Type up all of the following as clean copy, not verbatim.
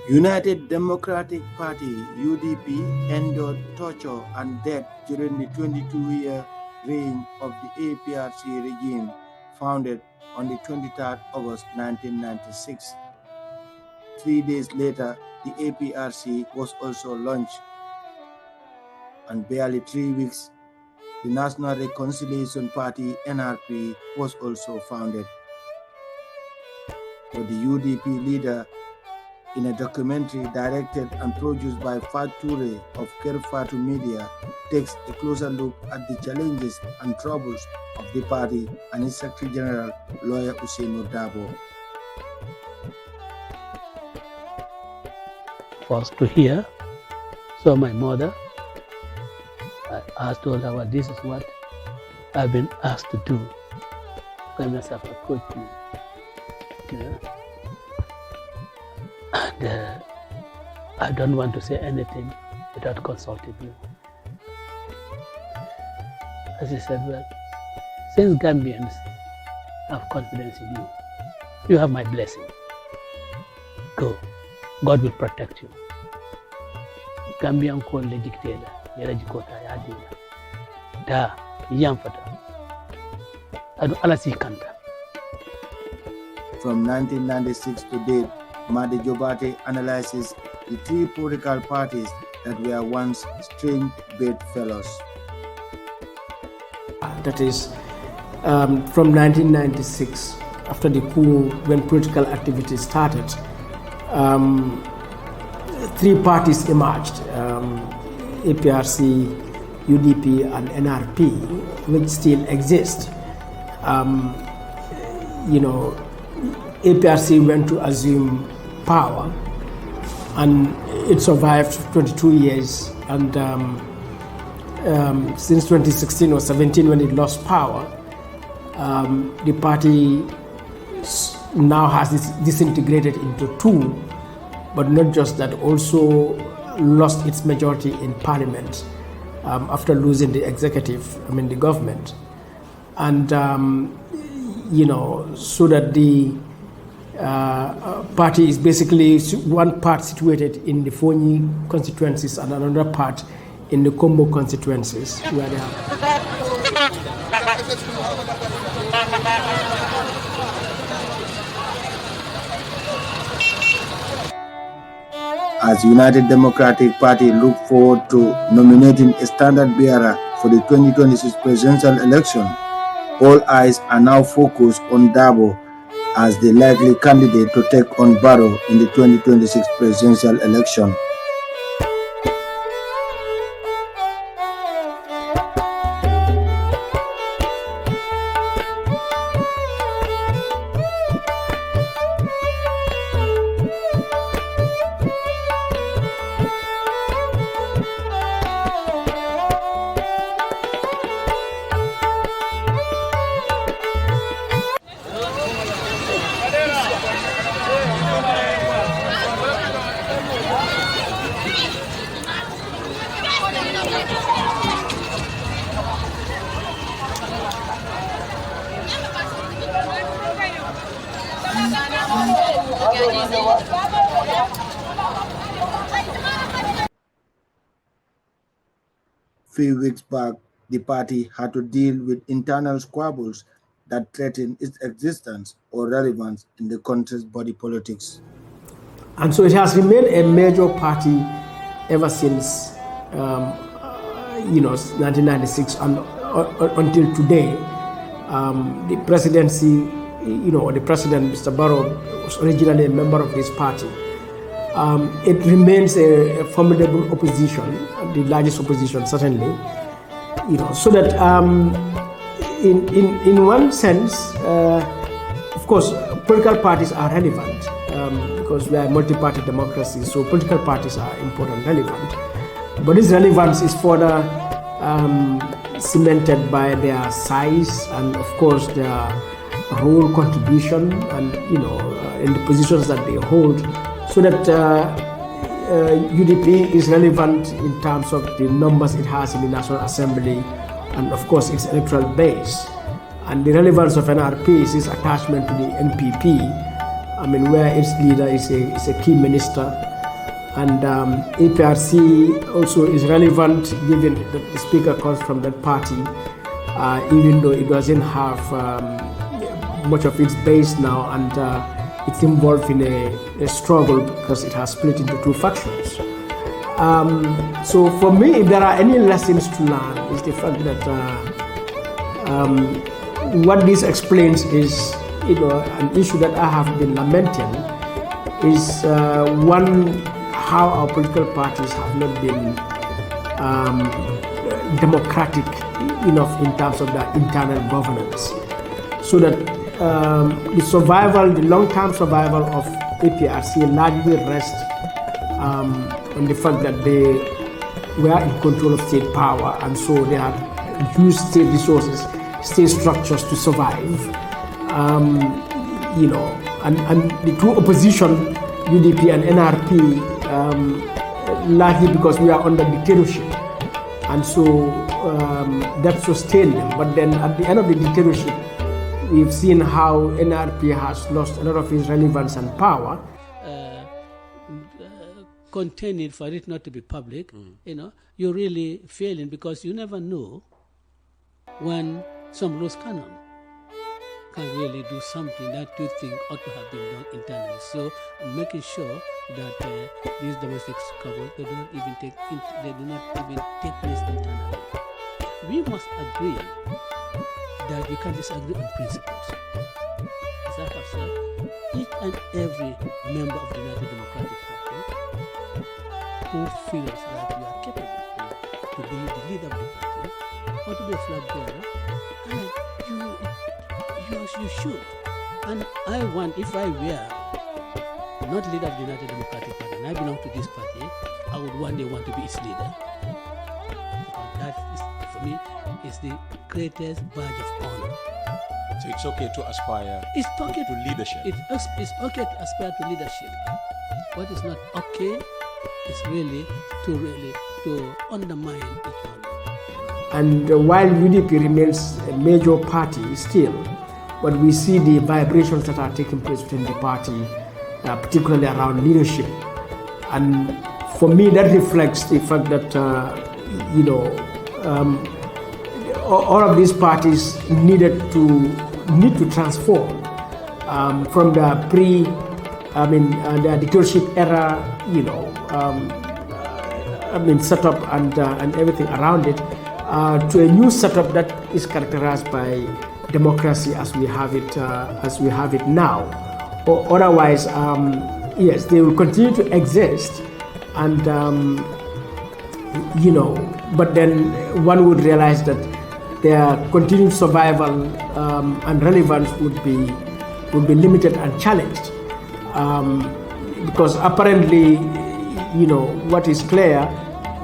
United Democratic Party (UDP) endured torture and death during the 22-year reign of the APRC regime, founded on the 23rd August 1996. 3 days later, the APRC was also launched, and barely 3 weeks, the National Reconciliation Party (NRP) was also founded. But the UDP leader, in a documentary directed and produced by Fat Toure of Kerfatu Media, takes a closer look at the challenges and troubles of the party and its Secretary General, Lawyer Ousainou Darboe. First to hear, so my mother, I told her, well, this is what I've been asked to do. I myself approached me, you know. And I don't want to say anything without consulting you. As he said, well, since Gambians have confidence in you, you have my blessing. Go. God will protect you. Gambian call the dictator, Yerajikota Yadina. Da, Yamfata. Adu Alasi Kanta. From 1996 to date, Madi Jobate analyzes the three political parties that were once strange bedfellows. That is, from 1996, after the coup, when political activity started, three parties emerged, APRC, UDP, and NRP, which still exist. APRC went to assume power, and it survived 22 years, and since 2016 or 17 when it lost power, the party now has disintegrated into two, but not just that, also lost its majority in parliament after losing the executive, the government. And so that the party is basically one part situated in the Fonyi constituencies and another part in the Kombo constituencies, where they have. As United Democratic Party look forward to nominating a standard bearer for the 2026 presidential election, all eyes are now focused on Darboe as the likely candidate to take on Barrow in the 2026 presidential election. Few weeks back, the party had to deal with internal squabbles that threaten its existence or relevance in the country's body politics. And so it has remained a major party ever since 1996 and until today. The presidency, the president, Mr. Barrow, was originally a member of this party. It remains a formidable opposition, the largest opposition certainly, so that in one sense, of course, political parties are relevant because we are a multi-party democracy, so political parties are important, relevant. But this relevance is further cemented by their size and, of course, their role contribution and, in the positions that they hold. So that UDP is relevant in terms of the numbers it has in the National Assembly and, of course, its electoral base. And the relevance of NRP is its attachment to the NPP, where its leader is a key minister And APRC also is relevant given that the speaker comes from that party, even though it doesn't have much of its base now, and it's involved in a struggle because it has split into two factions. So for me, if there are any lessons to learn, is the fact that what this explains is, an issue that I have been lamenting is one, how our political parties have not been democratic enough in terms of their internal governance, so that the long-term survival of APRC largely rests on the fact that they were in control of state power, and so they have used state resources, state structures to survive. And the two opposition, UDP and NRP, largely because we are under dictatorship, and so that sustained them. But then at the end of the dictatorship, we've seen how NRP has lost a lot of its relevance and power. Contain it for it not to be public, you're really failing, because you never know when some loose cannon can really do something that you think ought to have been done internally. So making sure that these domestic squabbles, they do not even take place internally. We must agree that we can disagree on principles. As I have said, each and every member of the United Democratic Party who feels that you are capable to be the leader of the party or to be a flag bearer, and you should. And I want, if I were not leader of the United Democratic Party and I belong to this party, I would one day want to be its leader. Because that is, for me, is the greatest badge of honor. So it's okay to aspire to leadership. It's okay to aspire to leadership. What is not okay is really to undermine each other. And while UDP remains a major party still, but we see the vibrations that are taking place within the party, particularly around leadership. And for me, that reflects the fact that, all of these parties need to transform from the the dictatorship era, setup and everything around it, to a new setup that is characterized by democracy as we have it now. Or otherwise, yes, they will continue to exist, and but then one would realize that their continued survival and relevance would be limited and challenged, because apparently, what is clear,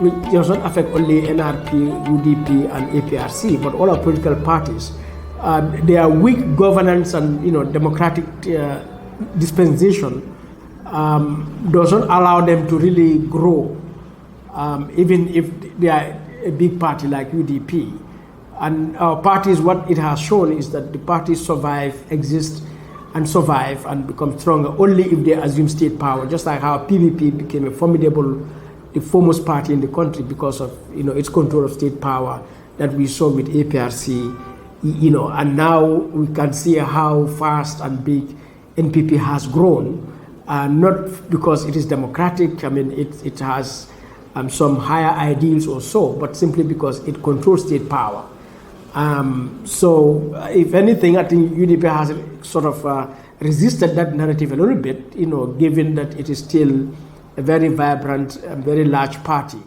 it does not affect only NRP, UDP, and APRC, but all our political parties. Their weak governance and democratic dispensation does not allow them to really grow, even if they are a big party like UDP. And our parties, what it has shown is that the parties exist and become stronger only if they assume state power, just like how PVP became the foremost party in the country because of its control of state power that we saw with APRC. And now we can see how fast and big NPP has grown, not because it is democratic. It has some higher ideals or so, but simply because it controls state power. So, if anything, I think UDP has sort of resisted that narrative a little bit, given that it is still a very vibrant and very large party.